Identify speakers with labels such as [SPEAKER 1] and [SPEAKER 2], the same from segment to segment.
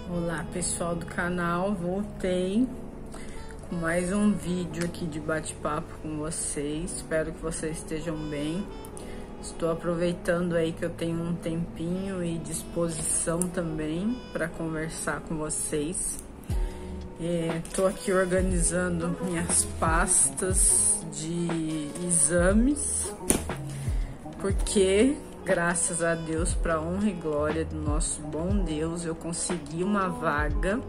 [SPEAKER 1] Olá pessoal do canal, voltei com mais um vídeo aqui de bate-papo com vocês. Espero que vocês estejam bem. Estou aproveitando aí que eu tenho um tempinho e disposição também para conversar com vocês. Estou aqui organizando minhas pastas de exames, porque graças a Deus, para honra e glória do nosso bom Deus, eu consegui uma vaga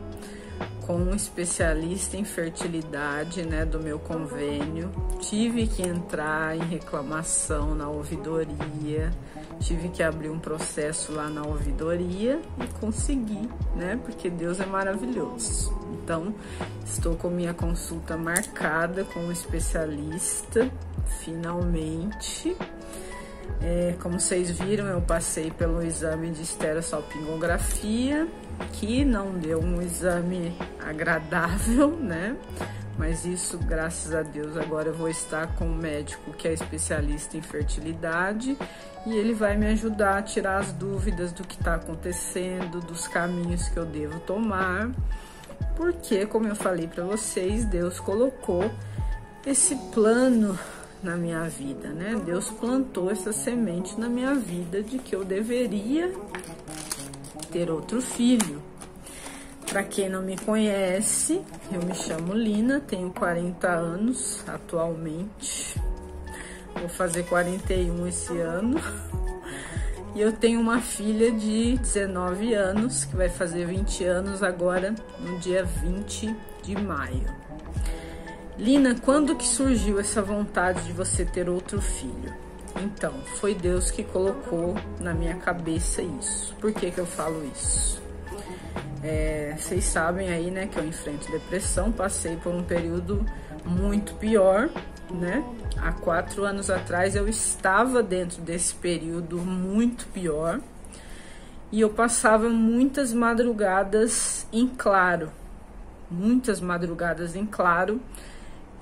[SPEAKER 1] com um especialista em fertilidade, né, do meu convênio. Tive que entrar em reclamação na ouvidoria, tive que abrir um processo lá na ouvidoria e consegui, né, porque Deus é maravilhoso. Então, estou com minha consulta marcada com um especialista, finalmente. Como vocês viram, eu passei pelo exame de estereossalpingografia, que não deu um exame agradável, né? Mas isso, graças a Deus, agora eu vou estar com um médico que é especialista em fertilidade e ele vai me ajudar a tirar as dúvidas do que está acontecendo, dos caminhos que eu devo tomar, porque, como eu falei para vocês, Deus colocou esse plano na minha vida, né? Deus plantou essa semente na minha vida de que eu deveria ter outro filho. Para quem não me conhece, eu me chamo Lina, tenho 40 anos atualmente, vou fazer 41 esse ano, e eu tenho uma filha de 19 anos, que vai fazer 20 anos agora, no dia 20 de maio. Lina, quando que surgiu essa vontade de você ter outro filho? Então, foi Deus que colocou na minha cabeça isso. Por que que eu falo isso? Vocês sabem aí, né, que eu enfrento depressão, passei por um período muito pior, né? Há 4 anos atrás eu estava dentro desse período muito pior e eu passava muitas madrugadas em claro,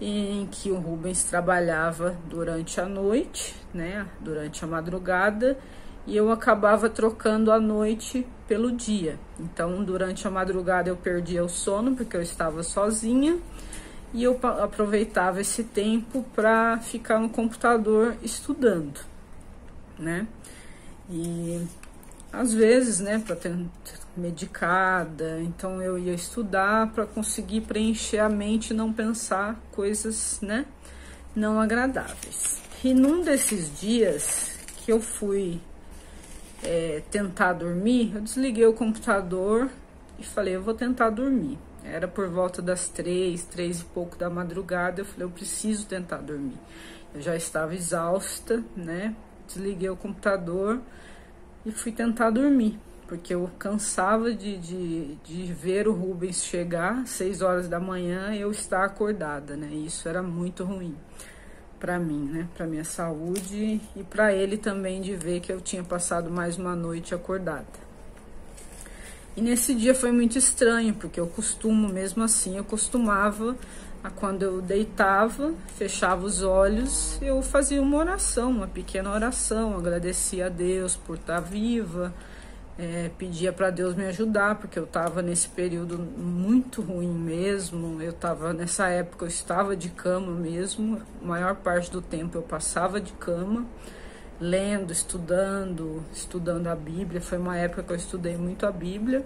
[SPEAKER 1] em que o Rubens trabalhava durante a noite, né, durante a madrugada, e eu acabava trocando a noite pelo dia. Então, durante a madrugada eu perdia o sono, porque eu estava sozinha, e eu aproveitava esse tempo para ficar no computador estudando, né, e às vezes, né, para ter medicada, então eu ia estudar para conseguir preencher a mente e não pensar coisas, né, não agradáveis. E num desses dias que eu fui tentar dormir, eu desliguei o computador e falei, eu vou tentar dormir. Era por volta das 3 e pouco da madrugada, eu falei, eu preciso tentar dormir. Eu já estava exausta, né, desliguei o computador e fui tentar dormir, porque eu cansava de ver o Rubens chegar às 6 horas da manhã e eu estar acordada, né? Isso era muito ruim para mim, né? Para minha saúde e para ele também, de ver que eu tinha passado mais uma noite acordada. E nesse dia foi muito estranho, porque eu costumo, mesmo assim, eu costumava, quando eu deitava, fechava os olhos, eu fazia uma oração, uma pequena oração, agradecia a Deus por estar viva, pedia para Deus me ajudar, porque eu estava nesse período muito ruim mesmo. Nessa época eu estava de cama mesmo, a maior parte do tempo eu passava de cama, lendo, estudando a Bíblia. Foi uma época que eu estudei muito a Bíblia,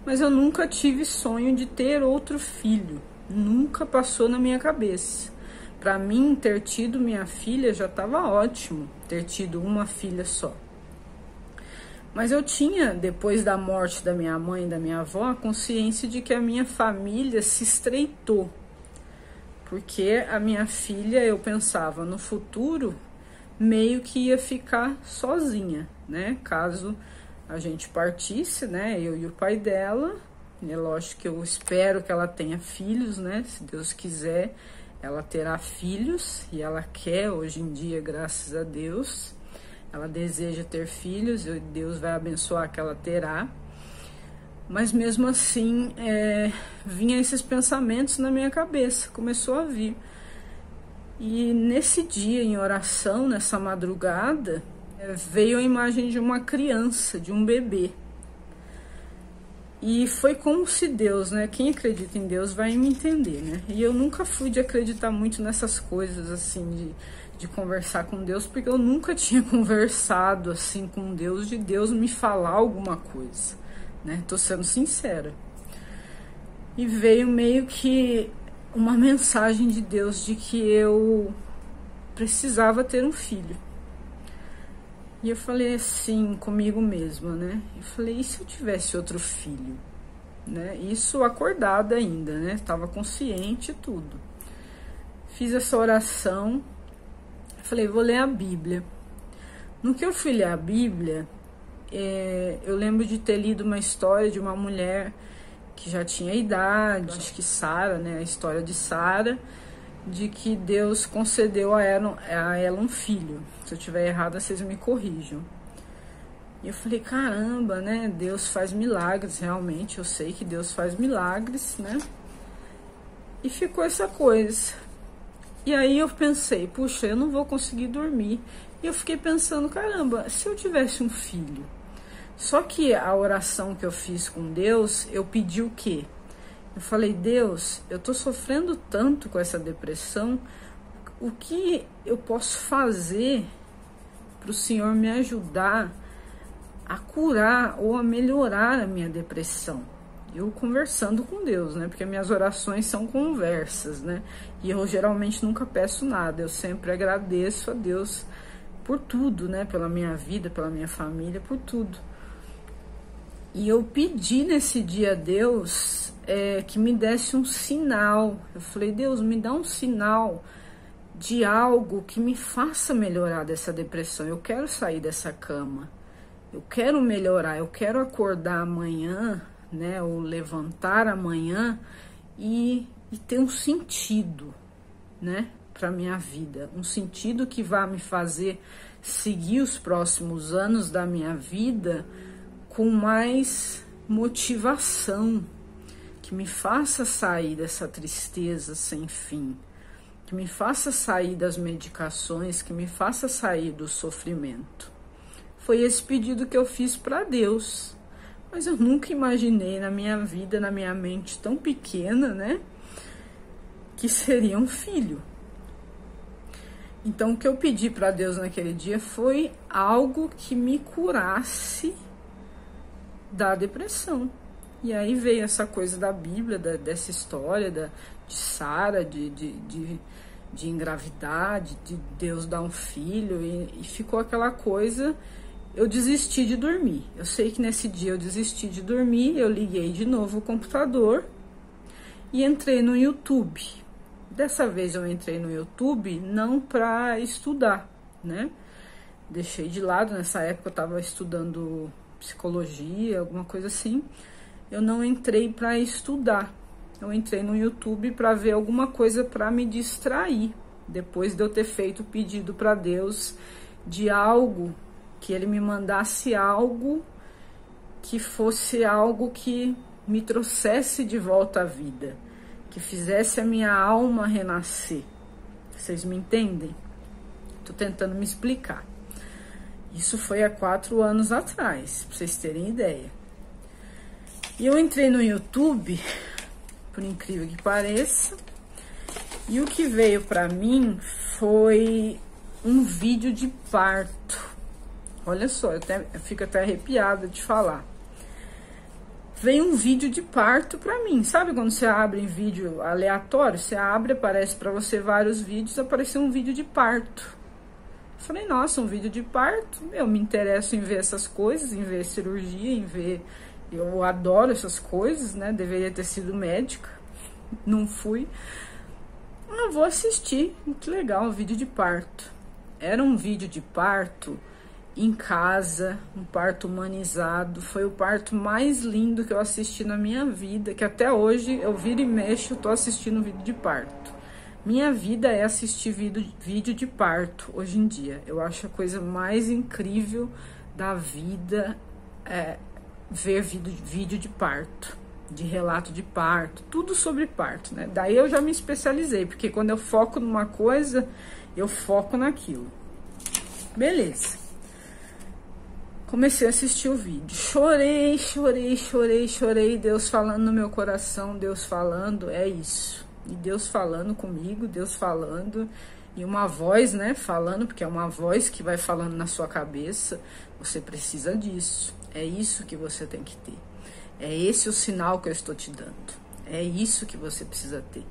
[SPEAKER 1] mas eu nunca tive sonho de ter outro filho, nunca passou na minha cabeça. Para mim, ter tido minha filha já estava ótimo, ter tido uma filha só. Mas eu tinha, depois da morte da minha mãe e da minha avó, a consciência de que a minha família se estreitou. Porque a minha filha, eu pensava, no futuro, meio que ia ficar sozinha, né? Caso a gente partisse, né? Eu e o pai dela. É lógico que eu espero que ela tenha filhos, né? Se Deus quiser, ela terá filhos. E ela quer hoje em dia, graças a Deus. Ela deseja ter filhos e Deus vai abençoar que ela terá. Mas mesmo assim, vinha esses pensamentos na minha cabeça, começou a vir. E nesse dia, em oração, nessa madrugada, veio a imagem de uma criança, de um bebê. E foi como se Deus, né? Quem acredita em Deus vai me entender, né? E eu nunca fui de acreditar muito nessas coisas, assim, de conversar com Deus, porque eu nunca tinha conversado, assim, com Deus, de Deus me falar alguma coisa, né? Tô sendo sincera. E veio meio que uma mensagem de Deus de que eu precisava ter um filho. E eu falei assim comigo mesma, né? Eu falei, e se eu tivesse outro filho? Né? Isso acordada ainda, né? Tava consciente e tudo. Fiz essa oração. Falei, vou ler a Bíblia. No que eu fui ler a Bíblia, eu lembro de ter lido uma história de uma mulher que já tinha idade, acho que Sara, né? A história de Sara, de que Deus concedeu a ela um filho. Se eu estiver errada, vocês me corrijam. E eu falei, caramba, né? Deus faz milagres, realmente. Eu sei que Deus faz milagres, né? E ficou essa coisa. E aí eu pensei, puxa, eu não vou conseguir dormir. E eu fiquei pensando, caramba, se eu tivesse um filho? Só que a oração que eu fiz com Deus, eu pedi o quê? Eu falei, Deus, eu tô sofrendo tanto com essa depressão, o que eu posso fazer para o Senhor me ajudar a curar ou a melhorar a minha depressão? Eu conversando com Deus, né? Porque minhas orações são conversas, né? E eu geralmente nunca peço nada, eu sempre agradeço a Deus por tudo, né? Pela minha vida, pela minha família, por tudo. E eu pedi nesse dia a Deus que me desse um sinal. Eu falei, Deus, me dá um sinal de algo que me faça melhorar dessa depressão. Eu quero sair dessa cama, eu quero melhorar, eu quero acordar amanhã, né, ou levantar amanhã e ter um sentido, né, para minha vida, um sentido que vá me fazer seguir os próximos anos da minha vida com mais motivação, que me faça sair dessa tristeza sem fim, que me faça sair das medicações, que me faça sair do sofrimento. Foi esse pedido que eu fiz para Deus, mas eu nunca imaginei na minha vida, na minha mente tão pequena, né, que seria um filho. Então o que eu pedi para Deus naquele dia foi algo que me curasse da depressão. E aí veio essa coisa da Bíblia, dessa história de Sara, de engravidar, de Deus dar um filho, e ficou aquela coisa. Eu desisti de dormir. Eu sei que nesse dia eu desisti de dormir, eu liguei de novo o computador e entrei no YouTube. Dessa vez eu entrei no YouTube não para estudar, né? Deixei de lado, nessa época eu estava estudando psicologia, alguma coisa assim. Eu não entrei para estudar, eu entrei no YouTube para ver alguma coisa para me distrair, depois de eu ter feito o pedido para Deus de algo, que Ele me mandasse algo que fosse algo que me trouxesse de volta à vida, que fizesse a minha alma renascer. Vocês me entendem? Tô tentando me explicar. Isso foi há 4 anos atrás, para vocês terem ideia. E eu entrei no YouTube, por incrível que pareça, e o que veio para mim foi um vídeo de parto. Olha só, eu fico até arrepiada de falar. Veio um vídeo de parto para mim. Sabe quando você abre em vídeo aleatório? Você abre, aparece para você vários vídeos, apareceu um vídeo de parto. Falei, nossa, um vídeo de parto? Eu me interesso em ver essas coisas, em ver cirurgia, em ver... Eu adoro essas coisas, né? Deveria ter sido médica, não fui. Eu vou assistir, que legal, um vídeo de parto. Era um vídeo de parto em casa, um parto humanizado. Foi o parto mais lindo que eu assisti na minha vida, que até hoje eu viro e mexo, eu tô assistindo vídeo de parto. Minha vida é assistir vídeo de parto hoje em dia. Eu acho a coisa mais incrível da vida ver vídeo de parto, de relato de parto, tudo sobre parto, né? Daí eu já me especializei, porque quando eu foco numa coisa, eu foco naquilo. Beleza. Comecei a assistir o vídeo, chorei, Deus falando no meu coração, Deus falando, é isso. E Deus falando comigo, Deus falando, e uma voz, né, falando, porque é uma voz que vai falando na sua cabeça, você precisa disso, é isso que você tem que ter. É esse o sinal que eu estou te dando, é isso que você precisa ter.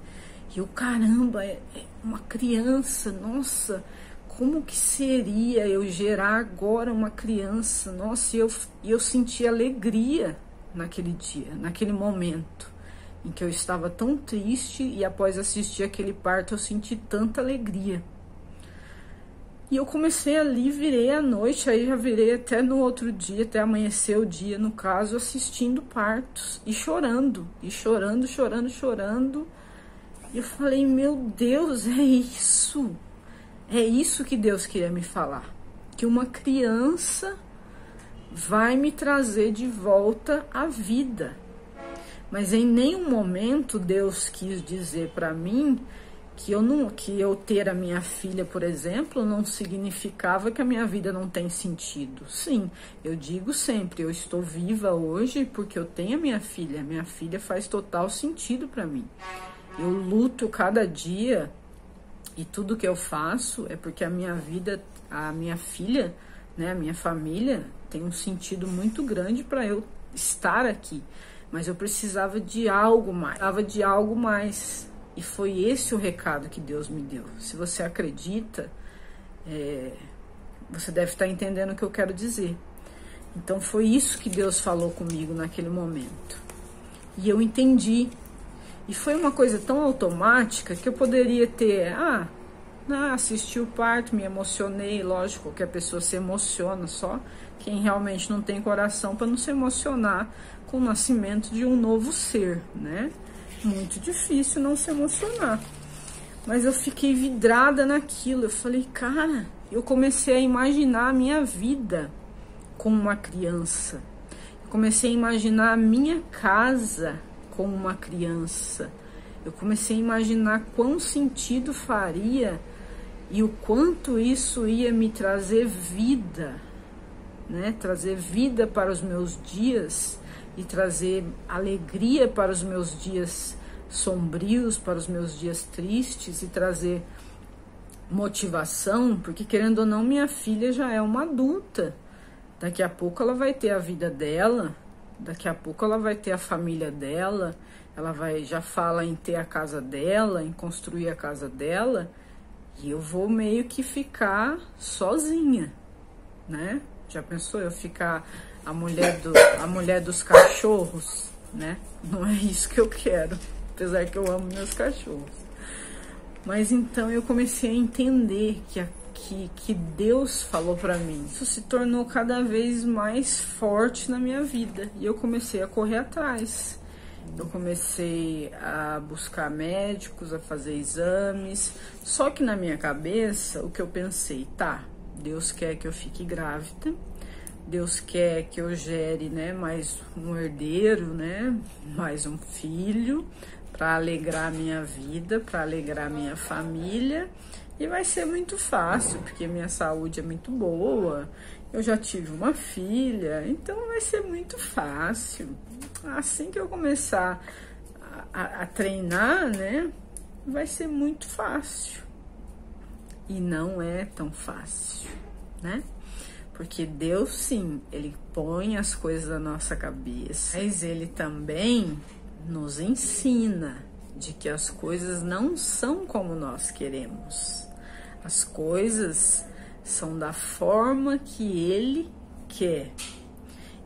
[SPEAKER 1] E eu, caramba, é uma criança, nossa, como que seria eu gerar agora uma criança? Nossa, eu senti alegria naquele dia, naquele momento em que eu estava tão triste e após assistir aquele parto eu senti tanta alegria. E eu comecei ali, virei à noite, aí já virei até no outro dia, até amanhecer o dia, no caso, assistindo partos e chorando, chorando. E eu falei, meu Deus, é isso. É isso que Deus queria me falar, que uma criança vai me trazer de volta à vida. Mas em nenhum momento Deus quis dizer para mim que eu ter a minha filha, por exemplo, não significava que a minha vida não tem sentido. Sim, eu digo sempre, eu estou viva hoje porque eu tenho a minha filha. Minha filha faz total sentido para mim. Eu luto cada dia. E tudo que eu faço é porque a minha vida, a minha filha, né, a minha família tem um sentido muito grande para eu estar aqui. Mas eu precisava de algo mais. E foi esse o recado que Deus me deu. Se você acredita, você deve estar entendendo o que eu quero dizer. Então foi isso que Deus falou comigo naquele momento. E eu entendi. E foi uma coisa tão automática que eu poderia ter, assisti o parto, me emocionei, lógico que a pessoa se emociona, só quem realmente não tem coração para não se emocionar com o nascimento de um novo ser, né? Muito difícil não se emocionar. Mas eu fiquei vidrada naquilo, eu falei, cara, eu comecei a imaginar a minha vida como uma criança. Eu comecei a imaginar a minha casa como uma criança. Eu comecei a imaginar quão sentido faria e o quanto isso ia me trazer vida, né? Trazer vida para os meus dias e trazer alegria para os meus dias sombrios, para os meus dias tristes e trazer motivação, porque querendo ou não, minha filha já é uma adulta. Daqui a pouco ela vai ter a vida dela. Daqui a pouco ela vai ter a família dela, já fala em ter a casa dela, em construir a casa dela, e eu vou meio que ficar sozinha, né? Já pensou eu ficar a mulher dos cachorros, né? Não é isso que eu quero, apesar que eu amo meus cachorros. Mas então eu comecei a entender que Deus falou para mim. Isso se tornou cada vez mais forte na minha vida. E eu comecei a correr atrás. Eu comecei a buscar médicos, a fazer exames. Só que na minha cabeça, o que eu pensei, Deus quer que eu fique grávida. Deus quer que eu gere, né, mais um herdeiro, né, mais um filho, para alegrar a minha vida, para alegrar a minha família. E vai ser muito fácil, porque minha saúde é muito boa, eu já tive uma filha, então vai ser muito fácil. Assim que eu começar a treinar, né, vai ser muito fácil. E não é tão fácil, né? Porque Deus, sim, Ele põe as coisas na nossa cabeça, mas Ele também nos ensina de que as coisas não são como nós queremos. As coisas são da forma que Ele quer.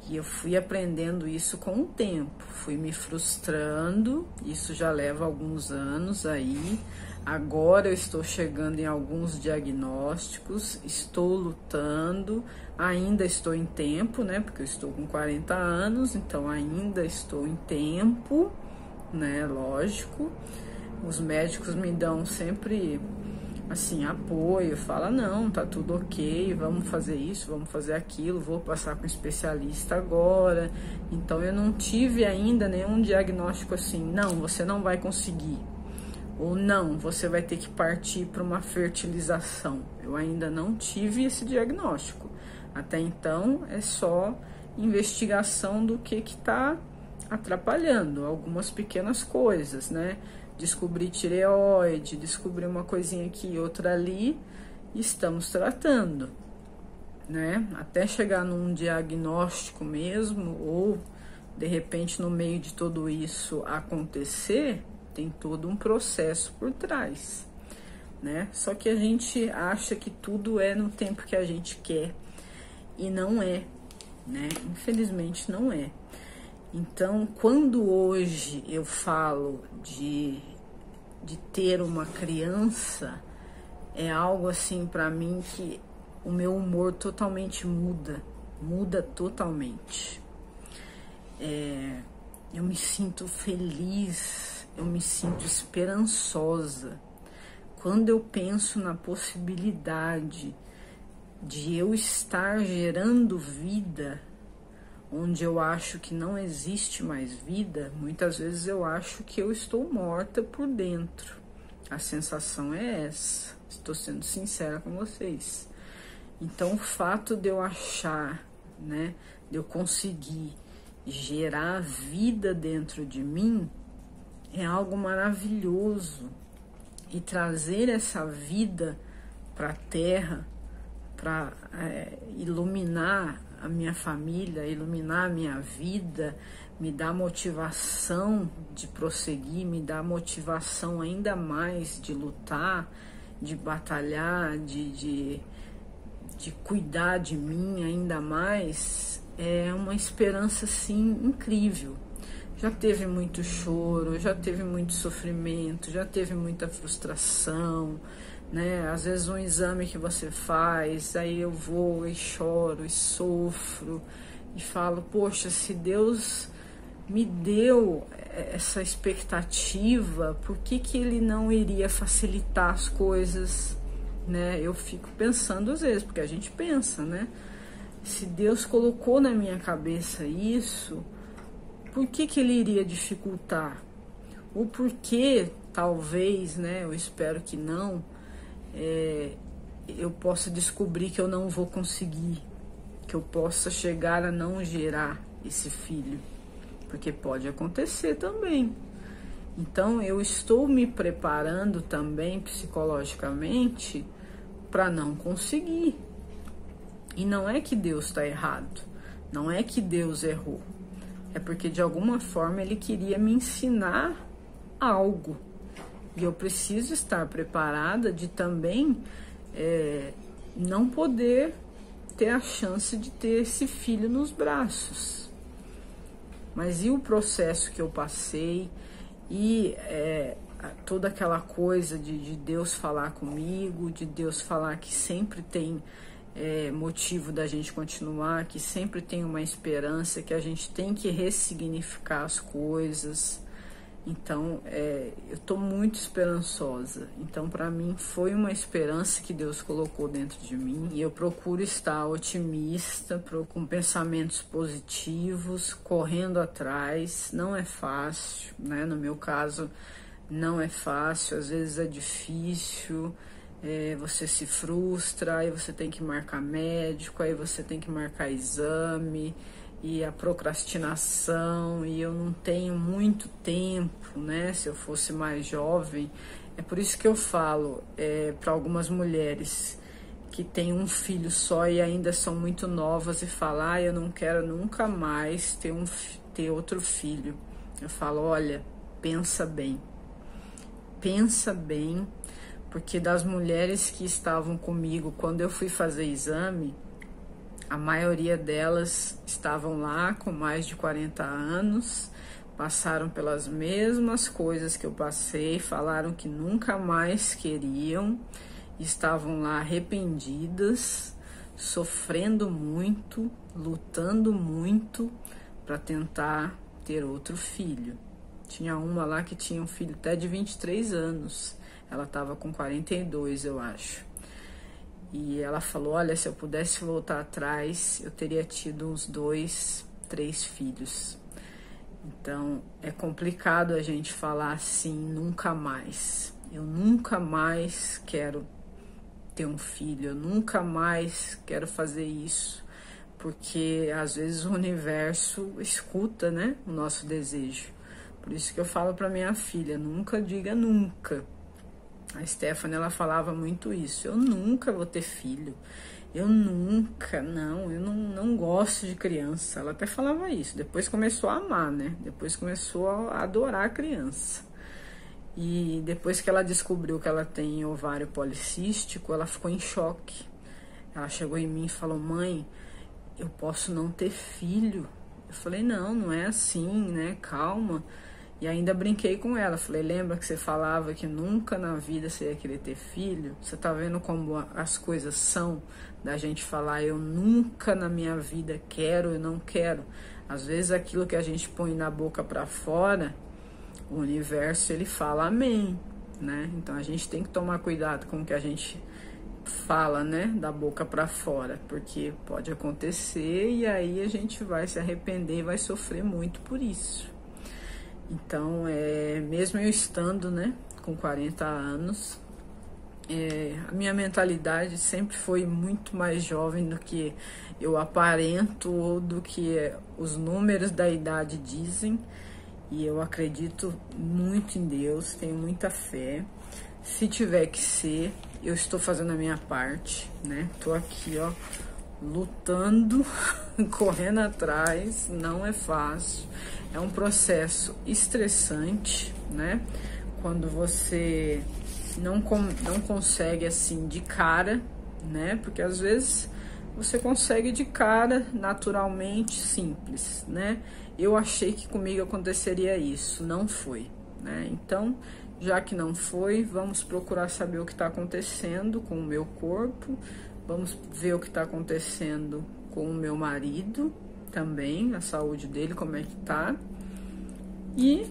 [SPEAKER 1] E eu fui aprendendo isso com o tempo, fui me frustrando, isso já leva alguns anos aí. Agora eu estou chegando em alguns diagnósticos, estou lutando, ainda estou em tempo, né? Porque eu estou com 40 anos, então ainda estou em tempo, né? Lógico. Os médicos me dão sempre, assim, apoio, fala, não, tá tudo ok, vamos fazer isso, vamos fazer aquilo, vou passar com um especialista agora. Então eu não tive ainda nenhum diagnóstico assim, não, você não vai conseguir. Ou não, você vai ter que partir para uma fertilização. Eu ainda não tive esse diagnóstico. Até então é só investigação do que está atrapalhando, algumas pequenas coisas, né? Descobrir tireoide, descobrir uma coisinha aqui e outra ali, estamos tratando, né? Até chegar num diagnóstico mesmo, ou de repente no meio de tudo isso acontecer, tem todo um processo por trás, né? Só que a gente acha que tudo é no tempo que a gente quer e não é, né? Infelizmente não é. Então, quando hoje eu falo de ter uma criança, é algo assim para mim que o meu humor totalmente muda totalmente. Eu me sinto feliz, eu me sinto esperançosa. Quando eu penso na possibilidade de eu estar gerando vida, onde eu acho que não existe mais vida, muitas vezes eu acho que eu estou morta por dentro. A sensação é essa, estou sendo sincera com vocês. Então, o fato de eu achar, né, de eu conseguir gerar vida dentro de mim, é algo maravilhoso. E trazer essa vida para a Terra, para iluminar a minha família, iluminar a minha vida, me dá motivação de prosseguir, me dá motivação ainda mais de lutar, de batalhar, de cuidar de mim ainda mais. É uma esperança, assim, incrível. Já teve muito choro, já teve muito sofrimento, já teve muita frustração, né? Às vezes um exame que você faz, aí eu vou e choro e sofro e falo, poxa, se Deus me deu essa expectativa, por que Ele não iria facilitar as coisas, né? Eu fico pensando às vezes, porque a gente pensa, né? Se Deus colocou na minha cabeça isso, por que Ele iria dificultar? Ou por que, talvez, né, eu espero que não, eu possa descobrir que eu não vou conseguir, que eu possa chegar a não gerar esse filho, porque pode acontecer também. Então, eu estou me preparando também psicologicamente para não conseguir. E não é que Deus está errado, não é que Deus errou. É porque de alguma forma Ele queria me ensinar algo. E eu preciso estar preparada de também não poder ter a chance de ter esse filho nos braços. Mas e o processo que eu passei e toda aquela coisa de Deus falar comigo, de Deus falar que sempre tem motivo da gente continuar, que sempre tem uma esperança, que a gente tem que ressignificar as coisas. Então, eu estou muito esperançosa. Então, para mim, foi uma esperança que Deus colocou dentro de mim. E eu procuro estar otimista, com pensamentos positivos, correndo atrás. Não é fácil, né? No meu caso, não é fácil. Às vezes é difícil. Você se frustra, aí você tem que marcar médico, aí você tem que marcar exame, e a procrastinação, e eu não tenho muito tempo, né? Se eu fosse mais jovem, é por isso que eu falo para algumas mulheres que têm um filho só e ainda são muito novas e falam, eu não quero nunca mais ter outro filho. Eu falo, olha, pensa bem, porque das mulheres que estavam comigo quando eu fui fazer exame, a maioria delas estavam lá com mais de 40 anos, passaram pelas mesmas coisas que eu passei, falaram que nunca mais queriam, estavam lá arrependidas, sofrendo muito, lutando muito para tentar ter outro filho. Tinha uma lá que tinha um filho até de 23 anos, ela estava com 42, eu acho. E ela falou, olha, se eu pudesse voltar atrás, eu teria tido uns 2, 3 filhos. Então, é complicado a gente falar assim, nunca mais. Eu nunca mais quero ter um filho, eu nunca mais quero fazer isso. porque às vezes o universo escuta, né, o nosso desejo. Por isso que eu falo para minha filha, nunca diga nunca. A Stephanie, ela falava muito isso, eu nunca vou ter filho, eu não gosto de criança. Ela até falava isso, depois começou a amar, né, depois começou a adorar a criança. E depois que ela descobriu que ela tem ovário policístico, ela ficou em choque. Ela chegou em mim e falou, mãe, eu posso não ter filho? Eu falei, não é assim, né, calma. E ainda brinquei com ela, falei, lembra que você falava que nunca na vida você ia querer ter filho? Você tá vendo como as coisas são, da gente falar, eu nunca na minha vida quero, eu não quero. Às vezes aquilo que a gente põe na boca pra fora, o universo, ele fala amém, né? Então a gente tem que tomar cuidado com o que a gente fala, né, da boca pra fora, porque pode acontecer e aí a gente vai se arrepender e vai sofrer muito por isso. Então, mesmo eu estando, né, com 40 anos, a minha mentalidade sempre foi muito mais jovem do que eu aparento ou do que os números da idade dizem. E eu acredito muito em Deus, tenho muita fé. Se tiver que ser, eu estou fazendo a minha parte, né? Tô aqui, ó, lutando, correndo atrás, não é fácil. É um processo estressante, né? Quando você não consegue assim de cara, né? Porque às vezes você consegue de cara, naturalmente, simples, né? Eu achei que comigo aconteceria isso, não foi, né? Então, já que não foi, vamos procurar saber o que está acontecendo com o meu corpo, vamos ver o que está acontecendo com o meu marido também, a saúde dele, como é que tá, e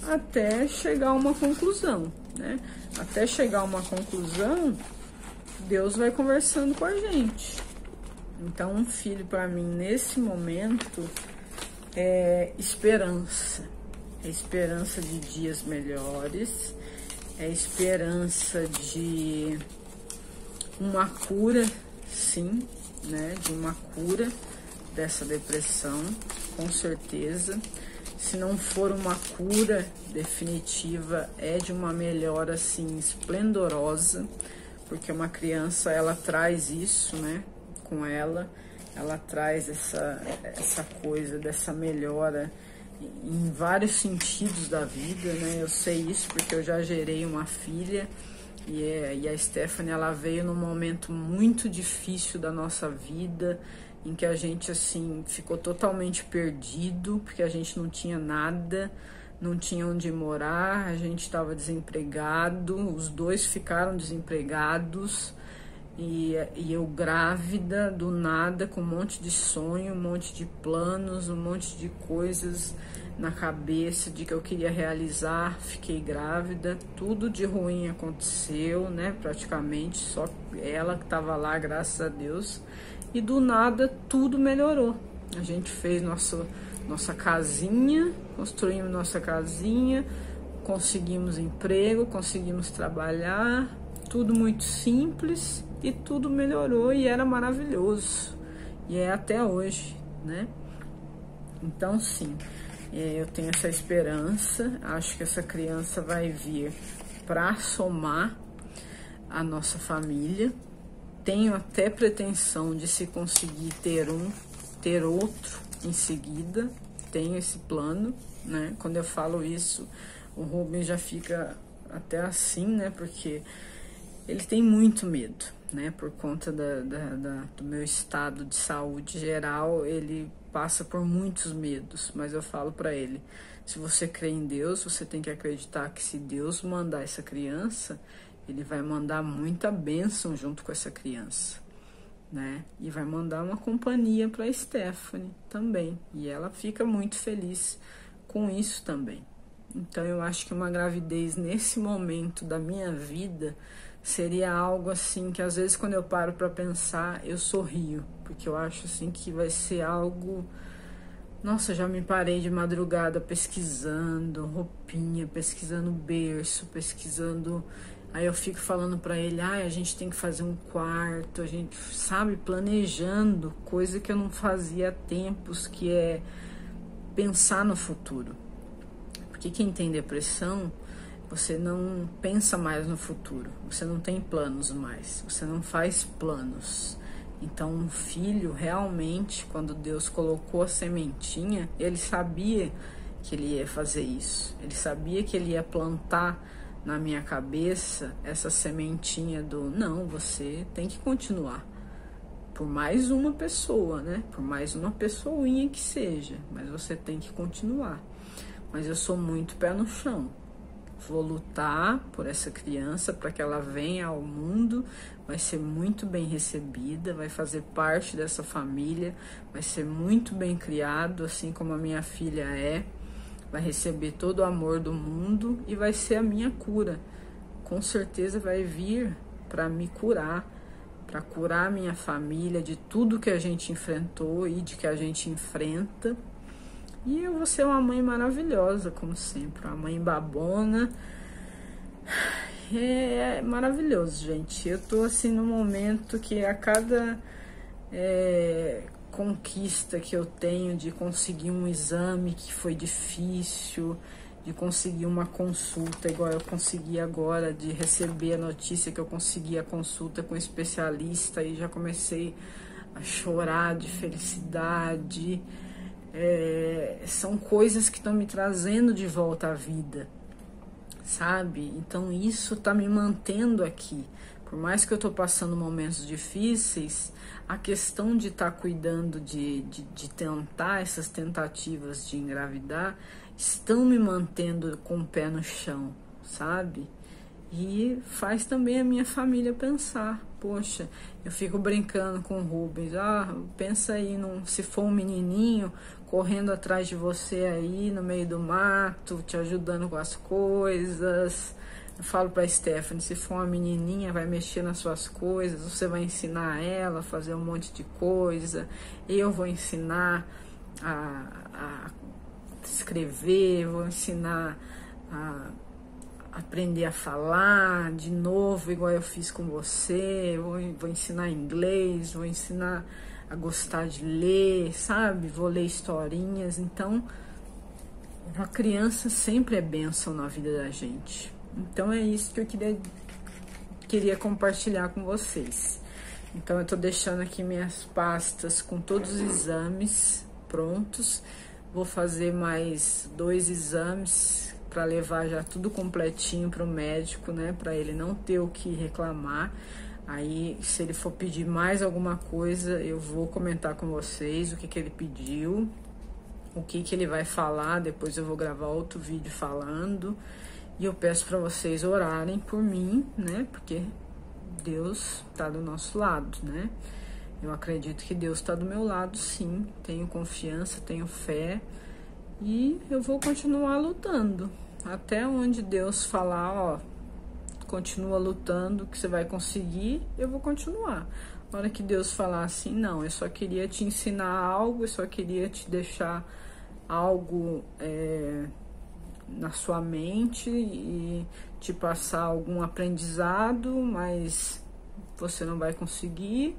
[SPEAKER 1] até chegar a uma conclusão, né? Até chegar a uma conclusão, Deus vai conversando com a gente. Então, um filho para mim nesse momento é esperança. É esperança de dias melhores, é esperança de uma cura, sim, né? De uma cura dessa depressão, com certeza. Se não for uma cura definitiva, é de uma melhora assim esplendorosa, porque uma criança, ela traz isso, né, com ela traz essa coisa dessa melhora em vários sentidos da vida, né? Eu sei isso porque eu já gerei uma filha e a Stephanie, ela veio num momento muito difícil da nossa vida, em que a gente assim ficou totalmente perdido, porque a gente não tinha nada, não tinha onde morar, a gente estava desempregado, os dois ficaram desempregados, e eu grávida do nada, com um monte de sonho, um monte de planos, um monte de coisas na cabeça de que eu queria realizar, fiquei grávida, tudo de ruim aconteceu, né, praticamente, só ela que estava lá, graças a Deus. E do nada tudo melhorou. A gente fez nossa casinha, construímos nossa casinha, conseguimos emprego, conseguimos trabalhar, tudo muito simples e tudo melhorou e era maravilhoso. E é até hoje, né? Então, sim, eu tenho essa esperança, acho que essa criança vai vir para somar a nossa família. Tenho até pretensão de, se conseguir ter outro em seguida. Tenho esse plano, né? Quando eu falo isso, o Rubens já fica até assim, né? Porque ele tem muito medo, né? Por conta do meu estado de saúde geral, ele passa por muitos medos. Mas eu falo para ele, se você crê em Deus, você tem que acreditar que se Deus mandar essa criança, ele vai mandar muita bênção junto com essa criança, né? E vai mandar uma companhia para a Stephanie também. E ela fica muito feliz com isso também. Então, eu acho que uma gravidez nesse momento da minha vida seria algo assim que, às vezes, quando eu paro para pensar, eu sorrio. Porque eu acho assim que vai ser algo... Nossa, já me parei de madrugada pesquisando roupinha, pesquisando berço, pesquisando Aí eu fico falando pra ele, a gente tem que fazer um quarto, a gente, sabe, planejando, coisa que eu não fazia há tempos, que é pensar no futuro. Porque quem tem depressão, você não pensa mais no futuro, você não tem planos mais, você não faz planos. Então um filho, realmente, quando Deus colocou a sementinha, ele sabia que ele ia fazer isso, ele sabia que ele ia plantar na minha cabeça essa sementinha do não, você tem que continuar, por mais uma pessoa, né? Por mais uma pessoinha que seja, mas você tem que continuar. Mas eu sou muito pé no chão. Vou lutar por essa criança para que ela venha ao mundo, vai ser muito bem recebida, vai fazer parte dessa família, vai ser muito bem criado, assim como a minha filha é, vai receber todo o amor do mundo e vai ser a minha cura. Com certeza vai vir para me curar, para curar a minha família de tudo que a gente enfrentou e de que a gente enfrenta. E eu vou ser uma mãe maravilhosa, como sempre, uma mãe babona. É maravilhoso, gente. Eu tô assim num momento que a cada conquista que eu tenho de conseguir um exame que foi difícil, de conseguir uma consulta igual eu consegui agora, de receber a notícia que eu consegui a consulta com um especialista, e já comecei a chorar de felicidade. São coisas que estão me trazendo de volta à vida, sabe? Então isso tá me mantendo aqui. Por mais que eu tô passando momentos difíceis, a questão de estar cuidando, de tentar essas tentativas de engravidar, estão me mantendo com o pé no chão, sabe? E faz também a minha família pensar. Poxa, eu fico brincando com o Rubens, pensa aí, se for um menininho correndo atrás de você aí no meio do mato, te ajudando com as coisas. Eu falo pra Stephanie, se for uma menininha, vai mexer nas suas coisas, você vai ensinar ela a fazer um monte de coisa, eu vou ensinar a escrever, vou ensinar a aprender a falar de novo, igual eu fiz com você, vou ensinar inglês, vou ensinar a gostar de ler, sabe? Vou ler historinhas. Então, a criança sempre é bênção na vida da gente. Então, é isso que eu queria compartilhar com vocês. Então, eu tô deixando aqui minhas pastas com todos os exames prontos. Vou fazer mais 2 exames para levar já tudo completinho para o médico, né? Para ele não ter o que reclamar. Aí, se ele for pedir mais alguma coisa, eu vou comentar com vocês o que ele pediu, o que ele vai falar. Depois eu vou gravar outro vídeo falando. E eu peço para vocês orarem por mim, né? Porque Deus tá do nosso lado, né? Eu acredito que Deus tá do meu lado, sim. Tenho confiança, tenho fé. E eu vou continuar lutando. Até onde Deus falar, continua lutando, que você vai conseguir, eu vou continuar. Na hora que Deus falar assim, não, eu só queria te ensinar algo, eu só queria te deixar algo na sua mente e te passar algum aprendizado, mas você não vai conseguir,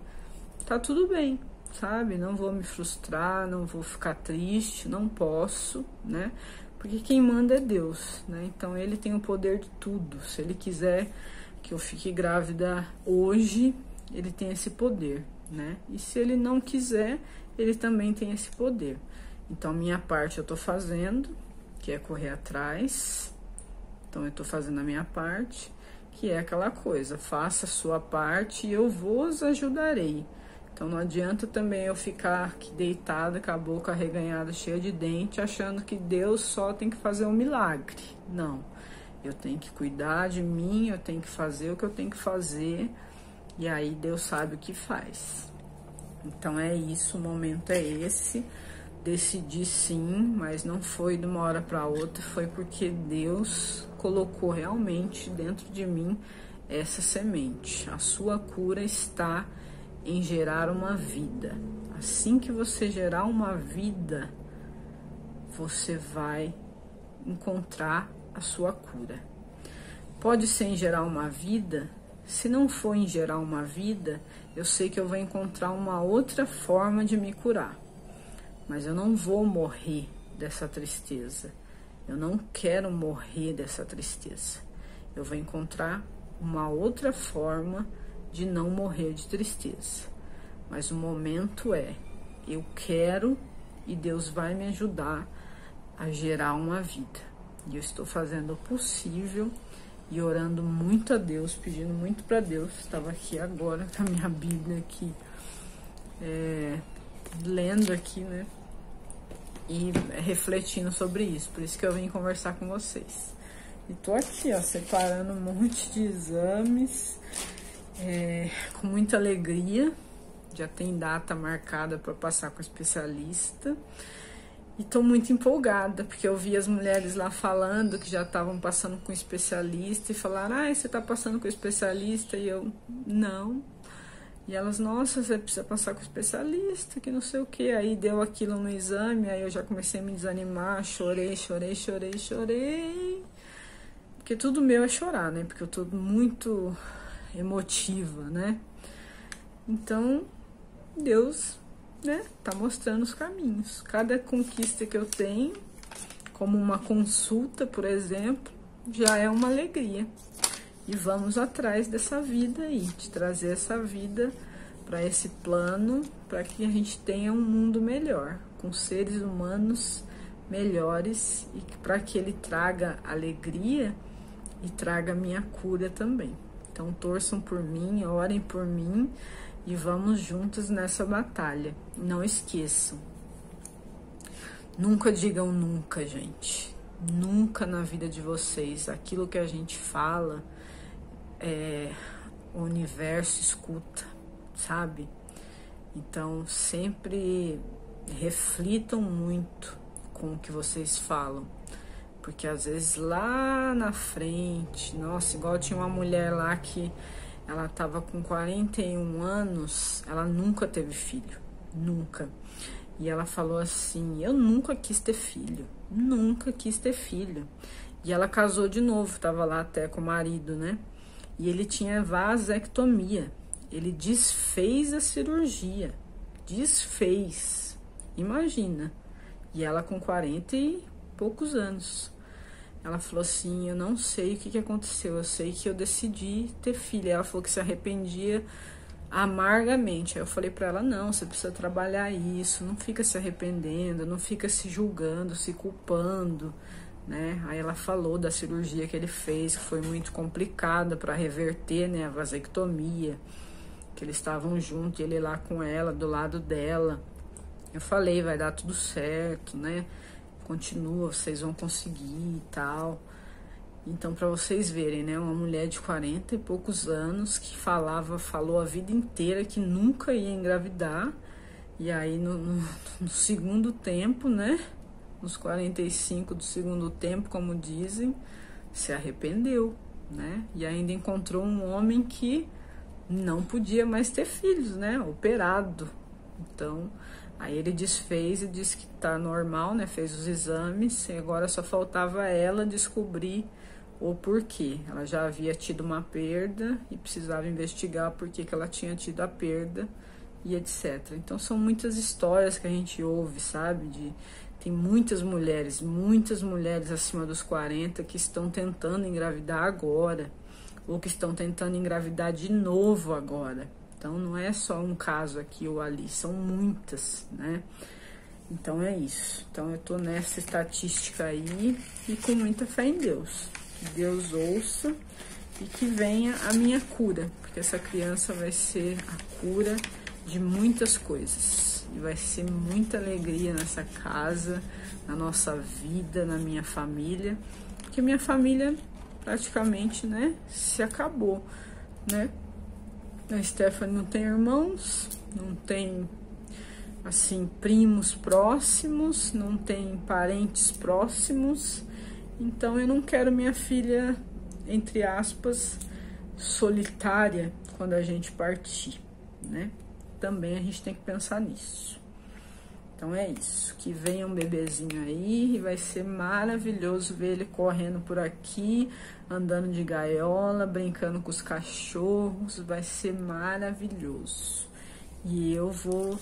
[SPEAKER 1] tá tudo bem, sabe? Não vou me frustrar, não vou ficar triste, não posso, né? Porque quem manda é Deus, né? Então ele tem o poder de tudo. Se ele quiser que eu fique grávida hoje, ele tem esse poder, né? E se ele não quiser, ele também tem esse poder. Então minha parte eu tô fazendo, que é correr atrás. Então eu tô fazendo a minha parte, que é aquela coisa, faça a sua parte e eu vos ajudarei. Então não adianta também eu ficar aqui deitada, com a boca arreganhada, cheia de dente, achando que Deus só tem que fazer um milagre. Não, eu tenho que cuidar de mim, eu tenho que fazer o que eu tenho que fazer, e aí Deus sabe o que faz. Então é isso, o momento é esse. Decidi sim, mas não foi de uma hora para outra, foi porque Deus colocou realmente dentro de mim essa semente. A sua cura está em gerar uma vida. Assim que você gerar uma vida, você vai encontrar a sua cura. Pode ser em gerar uma vida. Se não for em gerar uma vida, eu sei que eu vou encontrar uma outra forma de me curar. Mas eu não vou morrer dessa tristeza. Eu não quero morrer dessa tristeza. Eu vou encontrar uma outra forma de não morrer de tristeza. Mas o momento eu quero e Deus vai me ajudar a gerar uma vida. E eu estou fazendo o possível e orando muito a Deus, pedindo muito para Deus. Estava aqui agora com a minha Bíblia aqui, lendo aqui, né? E refletindo sobre isso. Por isso que eu vim conversar com vocês. E tô aqui, ó, separando um monte de exames, com muita alegria. Já tem data marcada para passar com o especialista. E tô muito empolgada, porque eu vi as mulheres lá falando que já estavam passando com o especialista e falaram, você tá passando com o especialista? E eu, não. E elas, nossa, você precisa passar com o especialista, que não sei o que. Aí deu aquilo no exame, aí eu já comecei a me desanimar, chorei. Porque tudo meu é chorar, né? Porque eu tô muito emotiva, né? Então, Deus, né, tá mostrando os caminhos. Cada conquista que eu tenho, como uma consulta, por exemplo, já é uma alegria. E vamos atrás dessa vida aí, de trazer essa vida para esse plano, para que a gente tenha um mundo melhor, com seres humanos melhores, e para que ele traga alegria e traga minha cura também. Então torçam por mim, orem por mim e vamos juntos nessa batalha. Não esqueçam, nunca digam nunca, gente. Nunca na vida de vocês. Aquilo que a gente fala, o universo escuta, sabe? Então sempre reflitam muito com o que vocês falam, porque às vezes lá na frente, nossa, igual tinha uma mulher lá que ela tava com 41 anos, ela nunca teve filho, nunca. E ela falou assim, eu nunca quis ter filho. E ela casou de novo, tava lá até com o marido, né? E ele tinha vasectomia. Ele desfez a cirurgia. Desfez. Imagina. E ela com 40 e poucos anos. Ela falou assim, eu não sei o que aconteceu. Eu sei que eu decidi ter filho. Ela falou que se arrependia amargamente. Aí eu falei pra ela, não, você precisa trabalhar isso. Não fica se arrependendo, não fica se julgando, se culpando, né? Aí ela falou da cirurgia que ele fez, que foi muito complicada para reverter, né, a vasectomia, que eles estavam juntos, ele lá com ela, do lado dela. Eu falei, vai dar tudo certo, né? Continua, vocês vão conseguir e tal. Então, para vocês verem, né, uma mulher de 40 e poucos anos que falou a vida inteira que nunca ia engravidar, e aí no segundo tempo, né, nos 45 do segundo tempo, como dizem, se arrependeu, né? E ainda encontrou um homem que não podia mais ter filhos, né? Operado. Então, aí ele desfez e disse que tá normal, né? Fez os exames e agora só faltava ela descobrir o porquê. Ela já havia tido uma perda e precisava investigar por que ela tinha tido a perda e etc. Então, são muitas histórias que a gente ouve, sabe? Tem muitas mulheres acima dos 40 que estão tentando engravidar agora, ou que estão tentando engravidar de novo agora. Então, não é só um caso aqui ou ali, são muitas, né? Então, é isso. Então, eu tô nessa estatística aí e com muita fé em Deus. Que Deus ouça e que venha a minha cura, porque essa criança vai ser a cura de muitas coisas. E vai ser muita alegria nessa casa, na nossa vida, na minha família, porque minha família praticamente, né, se acabou, né? A Stephanie não tem irmãos, não tem, assim, primos próximos, não tem parentes próximos, então eu não quero minha filha, entre aspas, solitária quando a gente partir, né? Também a gente tem que pensar nisso. Então é isso, que venha um bebezinho aí e vai ser maravilhoso ver ele correndo por aqui, andando de gaiola, brincando com os cachorros, vai ser maravilhoso. E eu vou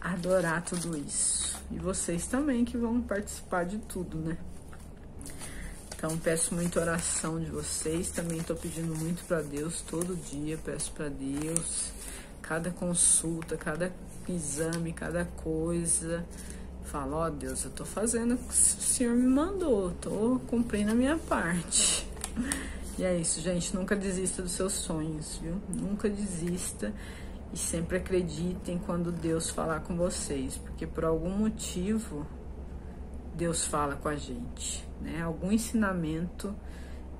[SPEAKER 1] adorar tudo isso. E vocês também que vão participar de tudo, né? Então peço muita oração de vocês, também tô pedindo muito para Deus, todo dia peço para Deus, cada consulta, cada exame, cada coisa, falo, ó Deus, eu tô fazendo o que o Senhor me mandou, tô cumprindo a minha parte. E é isso, gente, nunca desista dos seus sonhos, viu? Nunca desista e sempre acreditem quando Deus falar com vocês, porque por algum motivo Deus fala com a gente, né? Algum ensinamento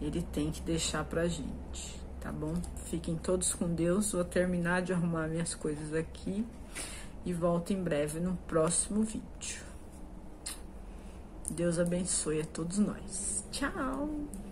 [SPEAKER 1] Ele tem que deixar pra gente, tá bom? Fiquem todos com Deus, vou terminar de arrumar minhas coisas aqui e volto em breve no próximo vídeo. Deus abençoe a todos nós. Tchau!